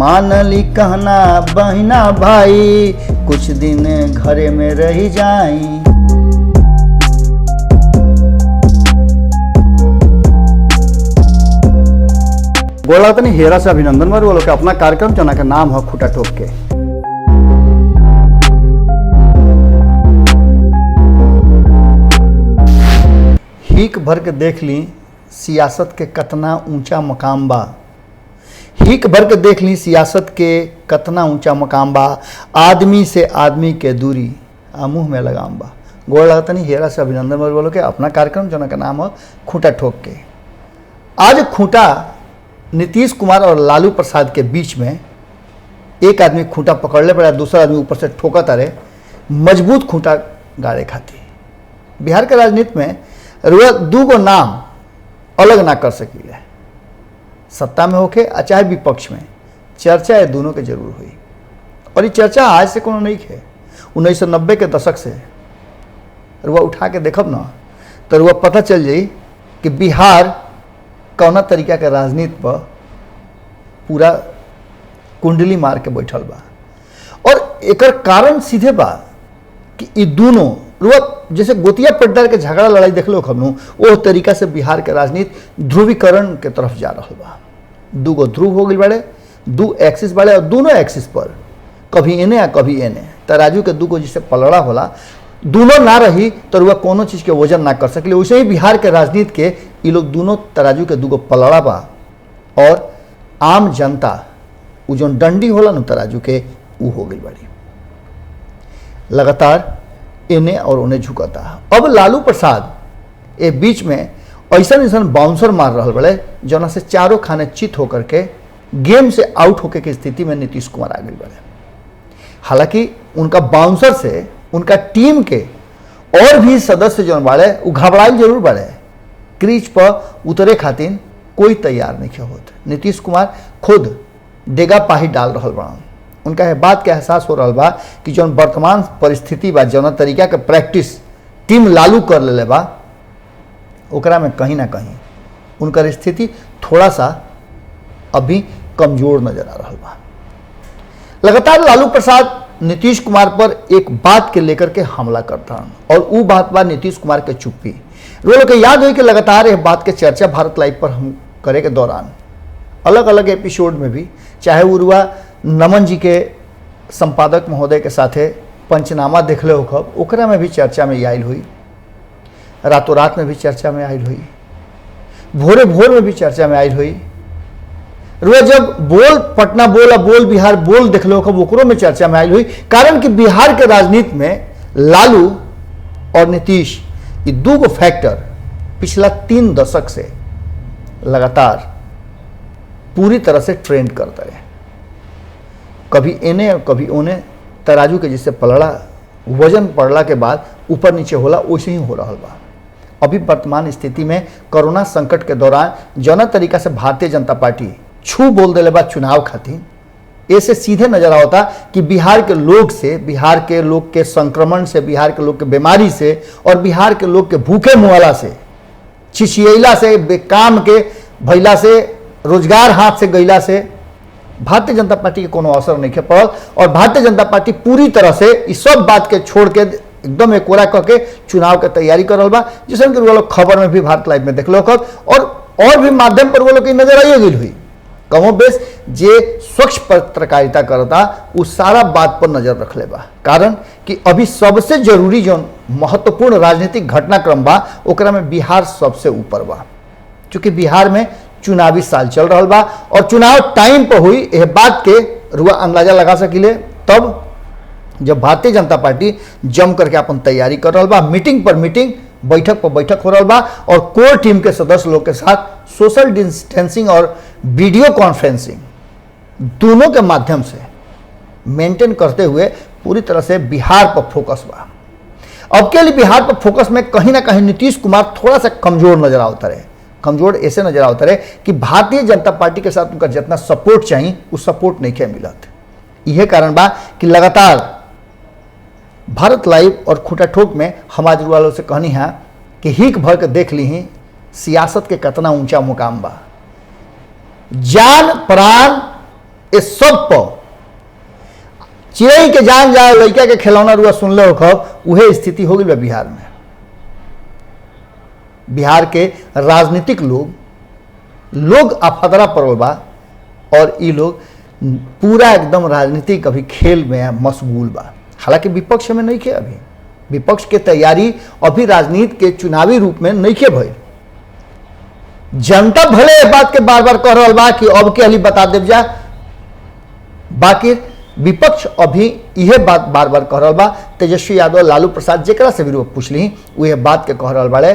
मानली कहना बहिना भाई, कुछ दिन घरे में रह जाई। बोला तो नहीं हेरा से अभिनंदन बार बोलो कि अपना कार्यक्रम चुना का नाम है खूटा ठोक के। हिक भर के देख ली सियासत के कतना ऊंचा मकाम बा। हिक भर के देख ली सियासत के कतना ऊंचा मकाम बा। आदमी से आदमी के दूरी मुंह में लगाम बा। गोड़ लगता नहीं हेरा से अभिनंदन बार बोलो कि अपना कार्यक्रम चुना का नाम है खूटा ठोक के। आज खूंटा नीतीश कुमार और लालू प्रसाद के बीच में एक आदमी खूंटा पकड़ले पड़ा, दूसरा आदमी ऊपर से ठोकत रहे, मजबूत खूंटा गाड़े खाती। बिहार के राजनीति में दू गो नाम अलग ना कर सकीले, सत्ता में होके चाहे विपक्ष में, चर्चा ये दोनों के जरूर हुई। और ये चर्चा आज से कोनो नहीं है, 1990 के दशक से रुआ उठा के देखब ना तो रुआ पता चल जाई कि बिहार कौना तरीका के राजनीति पर पूरा कुंडली मार के बैठल बा। और एकर कारण सीधे बा कि ये दोनों रुआ जैसे गोतिया पट्टार के झगड़ा लड़ाई देख लो खबनू, वो तरीका से बिहार के राजनीति ध्रुवीकरण के तरफ जा रहा बा। दू गो ध्रुव हो गई बड़े, दू एक्सिस बड़े, और दोनों एक्सिस पर कभी एने या कभी एने तराजू के दू गो जिसे पलड़ा होला, दोनों ना रही तो रुआ कोनो चीज के वजन ना कर सकले। वैसे ही बिहार के राजनीति के ये लोग दोनों तराजू के दूगो पलड़ा बा। और आम जनता वो जो डंडी होला न तराजू के वो हो गई बड़ी, लगातार इन्हें और उन्हें झुकता। अब लालू प्रसाद ए बीच में ऐसा बाउंसर मार रहा बड़े जना से चारों खाने चित होकर के गेम से आउट होकर की स्थिति में नीतीश कुमार आ गए बड़े। हालांकि उनका बाउंसर से उनका टीम के और भी सदस्य जो बाड़े वो घबराइल जरूर बाड़े, क्रीज पर उतरे खातिर कोई तैयार नहीं होते। नीतीश कुमार खुद डेगा पाही डाल रहा बा। उनका यह बात के एहसास हो रहा बा कि जो वर्तमान परिस्थिति बा, जौन तरीका के प्रैक्टिस टीम लालू कर ले बा, ओकरा में कहीं ना कहीं उनका स्थिति थोड़ा सा अभी कमजोर नजर आ रहा बा। लगातार लालू प्रसाद नीतीश कुमार पर एक बात के लेकर के हमला करता और वो बात बा नीतीश कुमार के चुप्पी। लोगों को याद हुई कि लगातार यह बात के चर्चा भारत लाइव पर हम करे के दौरान अलग अलग एपिसोड में भी, चाहे उरुआ नमन जी के संपादक महोदय के साथे पंचनामा देख ले होखब, ओकरा में भी चर्चा में आयल हुई, रातों रात में भी चर्चा में आयल हुई, भोरे भोर में भी चर्चा में आयल हुई। रुआ जब बोल पटना बोल और बोल बिहार बोल देख लो ओकरों में चर्चा में आई हुई। कारण कि बिहार के राजनीति में लालू और नीतीश ये दो गो फैक्टर पिछला 3 दशक से लगातार पूरी तरह से ट्रेंड करते रहे, कभी एने और कभी ओने। तराजू के जिससे पलड़ा वजन पड़ला के बाद ऊपर नीचे होला, वैसे ही हो रहा बा। अभी वर्तमान स्थिति में कोरोना संकट के दौरान जौना तरीका से भारतीय जनता पार्टी छू बोल दिले बा चुनाव खातिर, ऐसे सीधे नजर आता कि बिहार के लोग से, बिहार के लोग के संक्रमण से, बिहार के लोग के बीमारी से और बिहार के लोग के भूखे मुआला से, छिछियला से, बेकाम के भैला से, रोजगार हाथ से गईला से भारतीय जनता पार्टी के कोनो असर नहीं के पड़ल। और भारतीय जनता पार्टी पूरी तरह से इस सब बात के छोड़ के एकदम एकोरा करके चुनाव के तैयारी कर रहा बा। जिस लोग खबर में भी भारत लाइव में देख लो और भी माध्यम पर वो लोग की नजर आई गई हुई। कहो बेस जे स्वच्छ पत्रकारिता करता वो सारा बात पर नजर रख ले बा। कारण कि अभी सबसे जरूरी जो महत्वपूर्ण राजनीतिक घटनाक्रम बा ओकरा में बिहार सबसे ऊपर बा, क्योंकि बिहार में चुनावी साल चल रहा बा और चुनाव टाइम पर हुई। यह बात के रुआ अंदाजा लगा सकिले तब जब भारतीय जनता पार्टी जम करके अपन तैयारी कर रहा बा, मीटिंग पर मीटिंग, बैठक पर बैठक हो रहा बा और कोर टीम के सदस्य लोग के साथ सोशल डिस्टेंसिंग और वीडियो कॉन्फ्रेंसिंग दोनों के माध्यम से मेंटेन करते हुए पूरी तरह से बिहार पर फोकस बा। अब के लिए बिहार पर फोकस में कहीं ना कहीं नीतीश कुमार थोड़ा सा कमजोर नजर आता रहे। कमजोर ऐसे नजर आता रहे कि भारतीय जनता पार्टी के साथ उनका जितना सपोर्ट चाहिए उस सपोर्ट नहीं क्या मिलत। यह कारण बा कि लगातार भारत लाइव और खूटा ठोक में हम आज वालों से कहनी है कि हिक भर के देख ली ही सियासत के कितना ऊंचा मुकाम बा। जान प्राण इस सब पर चिड़ै के जान जाए लड़का के खिलौना रुआ सुनले हो खब, उहे स्थिति हो गई बिहार में। बिहार के राजनीतिक लोग अफदरा पड़ल बा और ये लोग पूरा एकदम राजनीतिक अभी खेल में मशगूल बा। हालांकि विपक्ष में नहीं खे, अभी विपक्ष के तैयारी अभी राजनीति के चुनावी रूप में नहीं खे भइल। जनता भले ये बात के बार बार कह रहा बा कि अब के अली बता देव जा, बाकी विपक्ष अभी यह बात बार बार कह रहा बा। तेजस्वी यादव, लालू प्रसाद जेकरा से भी पूछली वो ये बात के कह रहा बाड़े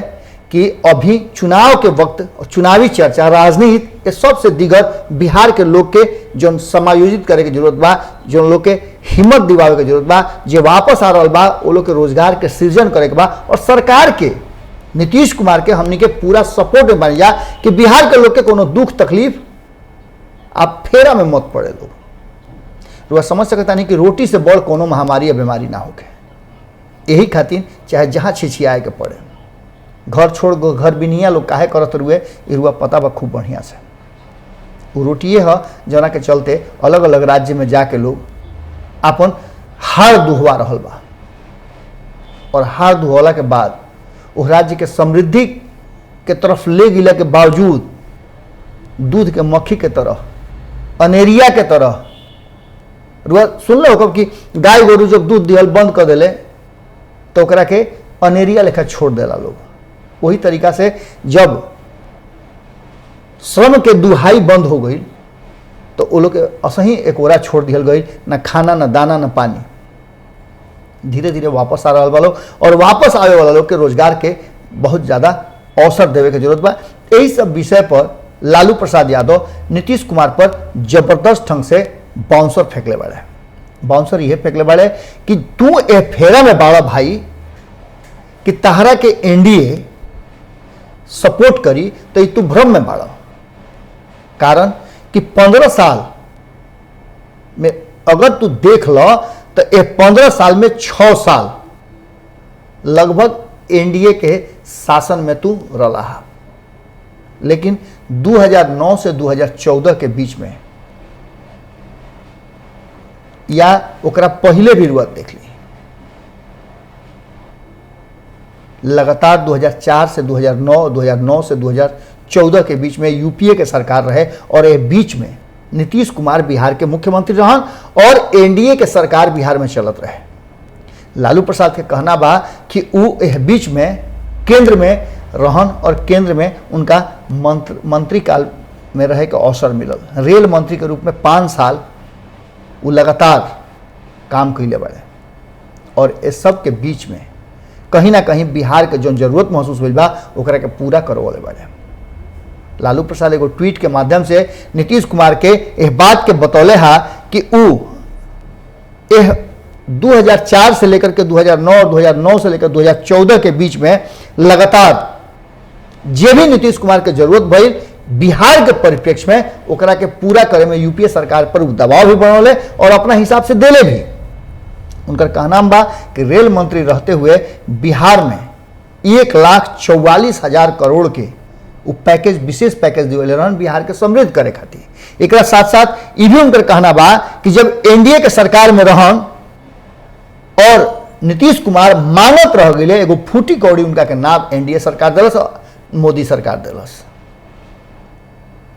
कि अभी चुनाव के वक्त चुनावी चर्चा राजनीति ये सबसे दिगर बिहार के लोग के जो समायोजित करे के जरूरत बा, जो लोग के हिम्मत दिवावे के जरूरत बा, जे वापस आ रहा बा वो लोग के रोजगार के सृजन करे के बा। और सरकार के नीतीश कुमार के हमनी के पूरा सपोर्ट में बन जा कि बिहार के लोग के कोनो दुख तकलीफ आप फेरा में मत पड़े। लोग समझ सकता नहीं कि रोटी से बड़ कोनो महामारी या बीमारी ना होके। यही खातिर चाहे जहाँ छिछियाए के पड़े, घर छोड़ घर बिनिया लोग काहे करत रुए, रुआ पता बा खूब बढ़िया से। वो रोटिए है जना के चलते अलग अलग राज्य में जाके लोग अपन हार दुहवा रहल बा, और हार दुहला के बाद उस राज्य के समृद्धि के तरफ ले गिला के बावजूद दूध के मक्खी के तरह, अनेरिया के तरह सुन लो कब कि गाय गोरू जब दूध दिहल बंद कर दिले तो ओकरा के अनेरिया लेखा छोड़ देला लोग। वही तरीका से जब श्रम के दुहाई बंद हो गई तो वो लोग के असही एक ओरा छोड़ दिहल गई, ना खाना, ना दाना, ना पानी। धीरे धीरे वापस आ रहा वाला लोग और वापस आवे वाला लोग के रोजगार के बहुत ज़्यादा अवसर देवे के जरूरत बा। यही सब विषय पर लालू प्रसाद यादव नीतीश कुमार पर जबरदस्त ढंग से बाउंसर फेंकले बाड़े। बाउंसर ये फेंकले बाड़े कि तू ए फेरा में बाड़ा भाई कि तहरा के एनडीए सपोर्ट करी तो तू भ्रम में बाड़ा। कारण कि 15 साल में अगर तू देख लो तो ये 15 साल में 6 साल लगभग एनडीए के शासन में तू रहा है। लेकिन 2009 से 2014 के बीच में या ओकरा पहले भी रुआ देख ली, लगातार 2004 से 2009, 2009 से 2014 के बीच में यूपीए के सरकार रहे और ये बीच में नीतीश कुमार बिहार के मुख्यमंत्री रहन और एनडीए के सरकार बिहार में चलत रहे। लालू प्रसाद के कहना बा कि वो यह बीच में केंद्र में रहन और केंद्र में उनका मंत्री काल में रहे के अवसर मिलल। रेल मंत्री के रूप में 5 साल वो लगातार काम कैले बड़े और इस सब के बीच में कहीं ना कहीं बिहार के जो जरूरत महसूस हुई बा ओकरा के पूरा करवाले बड़े। लालू प्रसाद एगो ट्वीट के माध्यम से नीतीश कुमार के यह बात के बतौले हा कि वो 2004 से लेकर के 2009 और 2009 से लेकर 2014 के बीच में लगातार जे भी नीतीश कुमार के जरूरत भइल बिहार के परिप्रेक्ष्य में ओकरा के पूरा करे में यूपीए सरकार पर दबाव भी बनौले और अपना हिसाब से देले भी। उनका कहना बा कि रेल मंत्री रहते हुए बिहार में 1,44,000 करोड़ के पैकेज, विशेष पैकेज दिए रहन बिहार के समृद्ध करे खातिर। एक साथ साथ ये भी उनका कहना बा कि जब एनडीए के सरकार में रहन और नीतीश कुमार मांगत रह गए एगो फूटी कौड़ी उनका के नाम एनडीए सरकार दिलस, मोदी सरकार दिलस।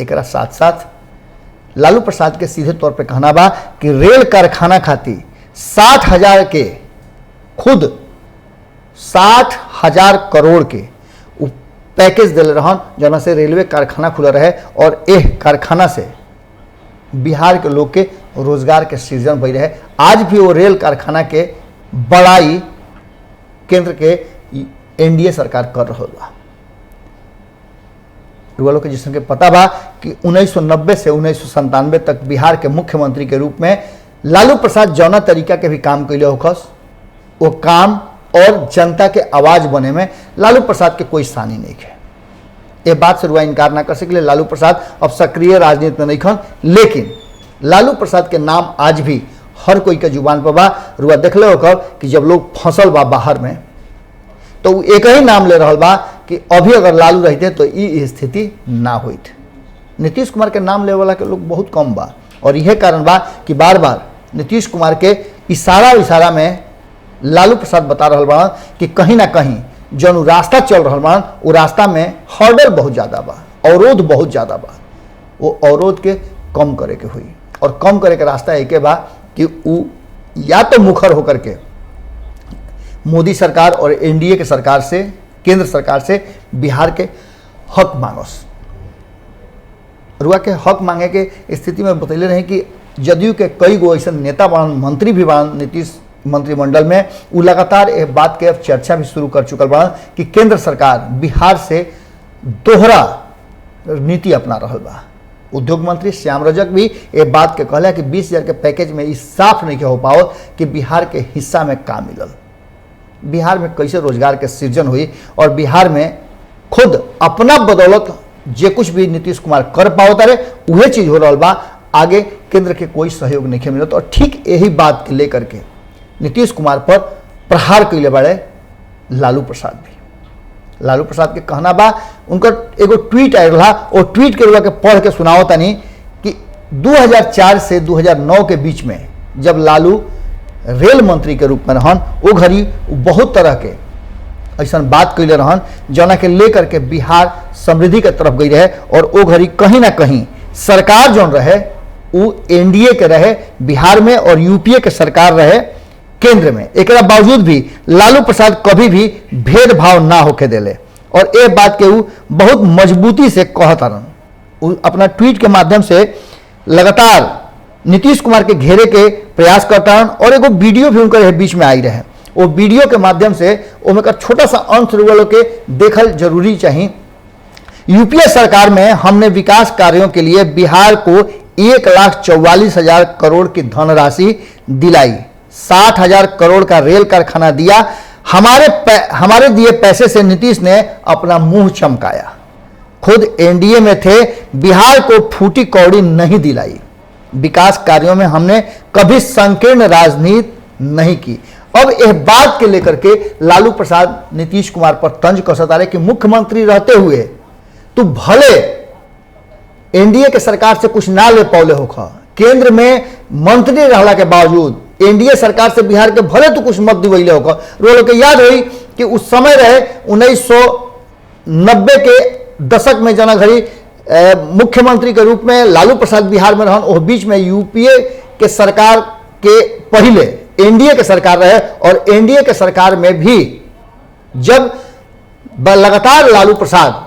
एक साथ साथ लालू प्रसाद के सीधे तौर पे कहना बा कि रेल कारखाना खातिर 60,000 के खुद 60,000 करोड़ के पैकेज दिल रहन जना से रेलवे कारखाना खुला रहे और एह कारखाना से बिहार के लोग के रोजगार के सृजन भई रहे। आज भी वो रेल कारखाना के बड़ाई केंद्र के एनडीए सरकार कर रहा बा। लोग के जिसके पता बा कि 1990 से 1997 तक बिहार के मुख्यमंत्री के रूप में लालू प्रसाद जौना तरीका के भी काम कैले होखस, वो काम और जनता के आवाज बने में लालू प्रसाद के कोई स्थान ही नहीं है। ये बात से रुआ इनकार ना कर सके। लालू प्रसाद अब सक्रिय राजनीति में नहीं खन, लेकिन लालू प्रसाद के नाम आज भी हर कोई के जुबान पर बा। रुआ देखले होकर कि जब लोग फंसल बा बाहर में तो वो एक ही नाम ले रहा बा कि अभी अगर लालू रहते तो ये स्थिति ना होती। नीतीश कुमार के नाम ले वाला के लोग बहुत कम बा, और यह कारण बा कि बार बार नीतीश कुमार के इशारा में लालू प्रसाद बता रहा बा कि कहीं ना कहीं जो रास्ता चल रहा बा वो रास्ता में हर्डल बहुत ज़्यादा बा, अवरोध बहुत ज़्यादा बा। वो अवरोध के कम करे के हुई और कम करे के रास्ता एक बा कि वो या तो मुखर होकर के मोदी सरकार और एनडीए के सरकार से, केंद्र सरकार से बिहार के हक मांगस। रुआ के हक मांगे के स्थिति में बतैले रहे कि जदयू के कई गो ऐसा नेता बान, मंत्री भी बान नीतीश मंत्रिमंडल में, वो लगातार इस बात के अब चर्चा भी शुरू कर चुकल बा कि केंद्र सरकार बिहार से दोहरा नीति अपना रहा बा। उद्योग मंत्री श्याम रजक भी ये बात के कहला कि 20,000 के पैकेज में इस साफ नहीं हो पाओ कि बिहार के हिस्सा में का मिलल, बिहार में कैसे रोजगार के सृजन हुई और बिहार में खुद अपना बदौलत जे कुछ भी नीतीश कुमार कर पाओ तारे वह चीज हो रहा बा। आगे केंद्र के कोई सहयोग नहीं मिलत और ठीक यही बात के लेकर के नीतीश कुमार पर प्रहार कैले बाड़े लालू प्रसाद भी। लालू प्रसाद के कहना बा, उनकर एगो ट्वीट आयल रहा, वो ट्वीट के रुआ के पढ़ के सुनाओ तनी कि 2004 से 2009 के बीच में जब लालू रेल मंत्री के रूप में रहन, वो घड़ी बहुत तरह के ऐसा बात कैले रहन जना के लेकर के बिहार समृद्धि के तरफ गई रहे और वो घड़ी कहीं ना कहीं सरकार जो रहे वो एनडीए के रहे बिहार में और यूपीए के सरकार रहे केंद्र में। एक बावजूद भी लालू प्रसाद कभी भी भेदभाव ना होके देले और ये बात के वो बहुत मजबूती से कहता रहन। अपना ट्वीट के माध्यम से लगातार नीतीश कुमार के घेरे के प्रयास करता रहन और एगो वीडियो भी उनकर बीच में आई रहे। वो वीडियो के माध्यम से उनका छोटा सा अंश के देखल जरूरी चाहिए। यूपीए सरकार में हमने विकास कार्यों के लिए बिहार को 1,44,000 करोड़ की धनराशि दिलाई, 60,000 करोड़ का रेल कारखाना दिया। हमारे दिए पैसे से नीतीश ने अपना मुंह चमकाया। खुद एनडीए में थे, बिहार को फूटी कौड़ी नहीं दिलाई। विकास कार्यों में हमने कभी संकीर्ण राजनीति नहीं की। अब यह बात के लेकर के लालू प्रसाद नीतीश कुमार पर तंज कसत आ रहे कि मुख्यमंत्री रहते हुए तू भले एनडीए के सरकार से कुछ ना ले पौले होखा, केंद्र में मंत्री रहला के बावजूद एनडीए सरकार से बिहार के भले तू कुछ मत दिवैले होखा। रोलो के याद हुई कि उस समय रहे 1990 के दशक में जना घड़ी मुख्यमंत्री के रूप में लालू प्रसाद बिहार में रहन, और बीच में यूपीए के सरकार के पहले एनडीए के सरकार रहे और एनडीए के सरकार में भी जब लगातार लालू प्रसाद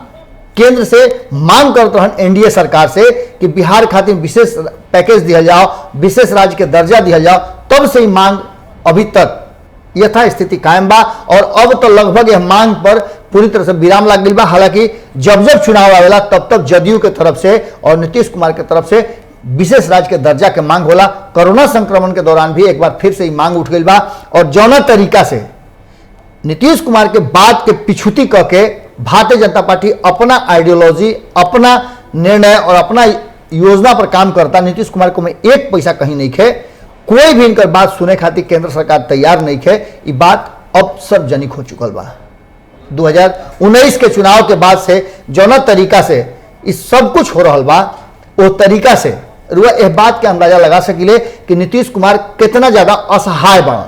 केंद्र से मांग करते हैं एनडीए सरकार से कि बिहार खातिर विशेष पैकेज दिया जाओ, विशेष राज्य के दर्जा दिया जाओ, तब से ही मांग अभी तक यथा स्थिति कायम बा और अब तो लगभग यह मांग पर पूरी तरह से विराम लग गई बा। हालांकि जब जब चुनाव आवेला तब तब जदयू के तरफ से और नीतीश कुमार के तरफ से विशेष राज्य के दर्जा के मांग होला। कोरोना संक्रमण के दौरान भी एक बार फिर से ही मांग उठ गई बा और जौना तरीका से नीतीश कुमार के बात के पिछुती कह के भारतीय जनता पार्टी अपना आइडियोलॉजी, अपना निर्णय और अपना योजना पर काम करता। नीतीश कुमार को में एक पैसा कहीं नहीं खे, कोई भी इनकर बात सुने खातिर केंद्र सरकार तैयार नहीं खे। ये बात अब सार्वजनिक हो चुकल बा। 2019 के चुनाव के बाद से जौना तरीका से इस सब कुछ हो रहा बा, वो तरीका से रुआ यह बात के अंदाजा लगा सकिले कि नीतीश कुमार कितना ज्यादा असहाय बा।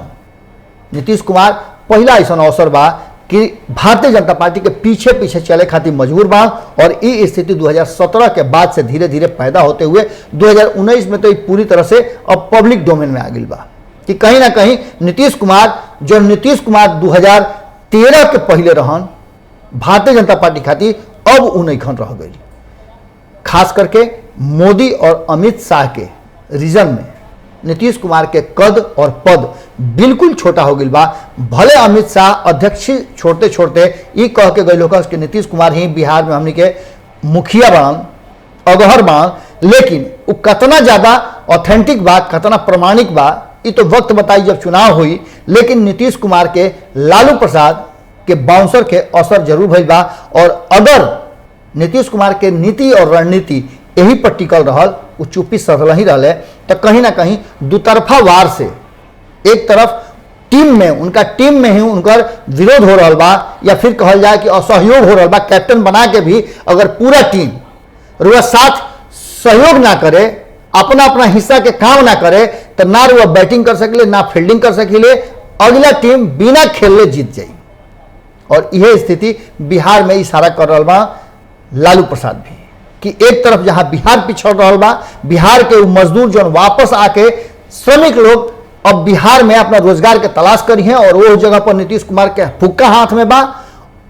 नीतीश कुमार पहला ऐसा अवसर बा कि भारतीय जनता पार्टी के पीछे पीछे चले खातिर मजबूर बा और ये स्थिति 2017 के बाद से धीरे धीरे पैदा होते हुए 2019 में तो ये पूरी तरह से अब पब्लिक डोमेन में आ गई बा कि कहीं ना कहीं नीतीश कुमार 2013 के पहले रहन भारतीय जनता पार्टी खातिर, अब उ नहीं खन रह गई। खास करके मोदी और अमित शाह के रीजन में नीतीश कुमार के कद और पद बिल्कुल छोटा हो गई बा। भले अमित शाह अध्यक्ष छोड़ते छोड़ते ये कह के गए लोग कि नीतीश कुमार ही बिहार में हमने के मुखिया बान, अगहर बान, लेकिन वो कितना ज्यादा ऑथेंटिक बा, कितना प्रमाणिक बा, ये तो वक्त बताई जब चुनाव हुई। लेकिन नीतीश कुमार के लालू प्रसाद के बाउंसर के असर जरूर भइल बा और अगर नीतीश कुमार के नीति और रणनीति यही पर टिकल रहल, वो चुप्पी सधल ही रहे, तो कहीं ना कहीं दुतरफा वार से एक तरफ टीम में ही उनकर विरोध हो रहा बा या फिर कहल जाए कि असहयोग हो रहा बा। कैप्टन बना के भी अगर पूरा टीम रुआ साथ सहयोग ना करे, अपना अपना हिस्सा के काम ना करे तो ना रुआ बैटिंग कर सकिले ना फील्डिंग कर सकिले, अगला टीम बिना खेलले जीत जाई। और यह स्थिति बिहार में इशारा कर रहा बा लालू प्रसाद भी कि एक तरफ जहां बिहार पिछड़ रहा बा, बिहार के मजदूर जो वापस आके श्रमिक लोग अब बिहार में अपना रोजगार के तलाश करी हैं और वो जगह पर नीतीश कुमार के फुक्का हाथ में बा,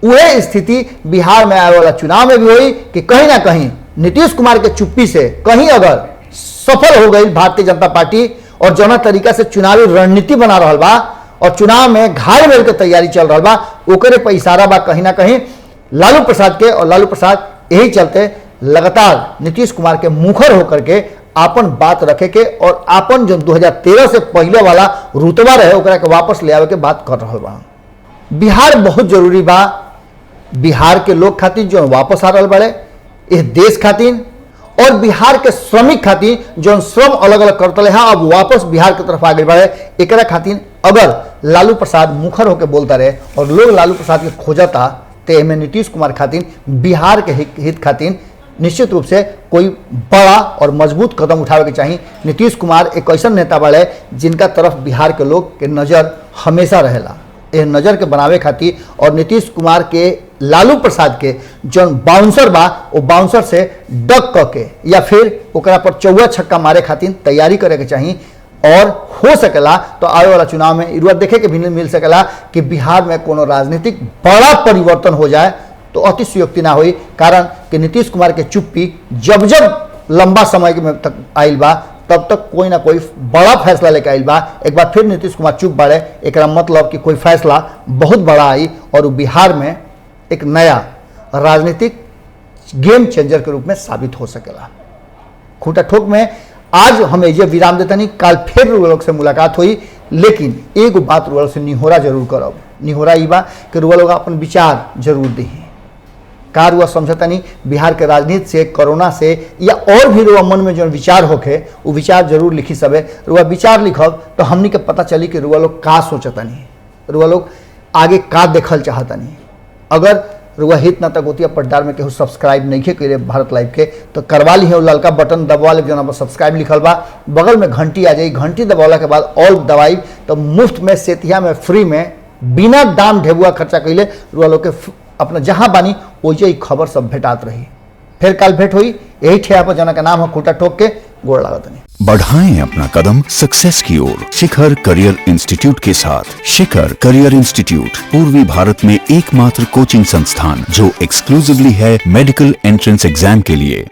वह स्थिति बिहार में आने वाला चुनाव में भी हुई कि कहीं ना कहीं नीतीश कुमार के चुप्पी से कहीं अगर सफल हो गई भारतीय जनता पार्टी और जना तरीका से चुनावी रणनीति बना रहा बा और चुनाव में घायल मेल के तैयारी चल रहा बा, ओकरे पर इशारा बा कहीं ना कहीं लालू प्रसाद के। और लालू प्रसाद यही चलते लगातार नीतीश कुमार के मुखर होकर के आपन बात रखे के और आपन जो 2013 से पहले वाला रुतबा रहे ओकरा के वापस ले आवे के बात कर रहा बा। बिहार बहुत जरूरी बा, बिहार के लोग खातिर जो वापस आ रहा बड़े इस देश खातिर और बिहार के श्रमिक खातिर जो श्रम अलग अलग करते हैं अब वापस बिहार की तरफ आगे बढ़े, एकरा खातिर अगर लालू प्रसाद मुखर होकर बोलता रहे और लोग लालू प्रसाद के खोजता तो में नीतीश कुमार खातिर बिहार के हित खातिर निश्चित रूप से कोई बड़ा और मजबूत कदम उठावे के चाहिए। नीतीश कुमार एक ऐसा नेता बड़े जिनका तरफ बिहार के लोग के नज़र हमेशा रहेला, ये नज़र के बनावे खातिर और नीतीश कुमार के लालू प्रसाद के जो बाउंसर बा वो बाउंसर से डक के या फिर ओकरा पर चौवा छक्का मारे खातिर तैयारी करे के चाहिए। और हो सकेला तो आने वाला चुनाव में इरुआ देखे के भी मिल सकेला कि बिहार में कोनो राजनीतिक बड़ा परिवर्तन हो जाए तो अतिशयोक्ति ना हुई, कारण कि नीतीश कुमार के चुप्पी जब जब लंबा समय में तक आइल बा तब तक कोई ना कोई बड़ा फैसला लेके आइल बा। एक बार फिर नीतीश कुमार चुप बाड़े, एक मतलब कि कोई फैसला बहुत बड़ा आई और बिहार में एक नया राजनीतिक गेम चेंजर के रूप में साबित हो सकेला। खूंटा ठोक में आज हम एजे विराम देता नहीं, काल फिर रुआ लोग से मुलाकात हुई, लेकिन एक बात रुआ से निहोरा जरूर करब। निहोरा ई बा कि रुआ लोग अपन विचार जरूर दी का रुआ समझता नहीं बिहार के राजनीति से, कोरोना से या और भी रुआ मन में जो विचार होके वो विचार जरूर लिखी सबे। रुआ विचार लिखब तो हमनी के पता चली कि रुआ लोग का सोचता नहीं, रुआ लोग आगे का देखल चाहता नहीं। अगर रुआ हित ना तक होती पट्टार में केहू सब्सक्राइब नहीं करे भारत लाइव के तो करवा ली है, ललका बटन दबवा ले जो सब्सक्राइब लिखल बा, बगल में घंटी आ जाई, घंटी दबावला के बाद ऑल दबाई तो मुफ्त में सेतिया में फ्री में बिना दाम ढेबुआ खर्चा कैले रुआ लोग के अपना जहां बानी ओजे खबर सब भेटात रही। फिर कल भेंट हुई यही ठेया पर जना का नाम है खूंटा ठोक के गोड़ लागत नहीं। बढ़ाएं अपना कदम सक्सेस की ओर शिखर करियर इंस्टीट्यूट के साथ। शिखर करियर इंस्टीट्यूट पूर्वी भारत में एकमात्र कोचिंग संस्थान जो एक्सक्लूसिवली है मेडिकल एंट्रेंस एग्जाम के लिए।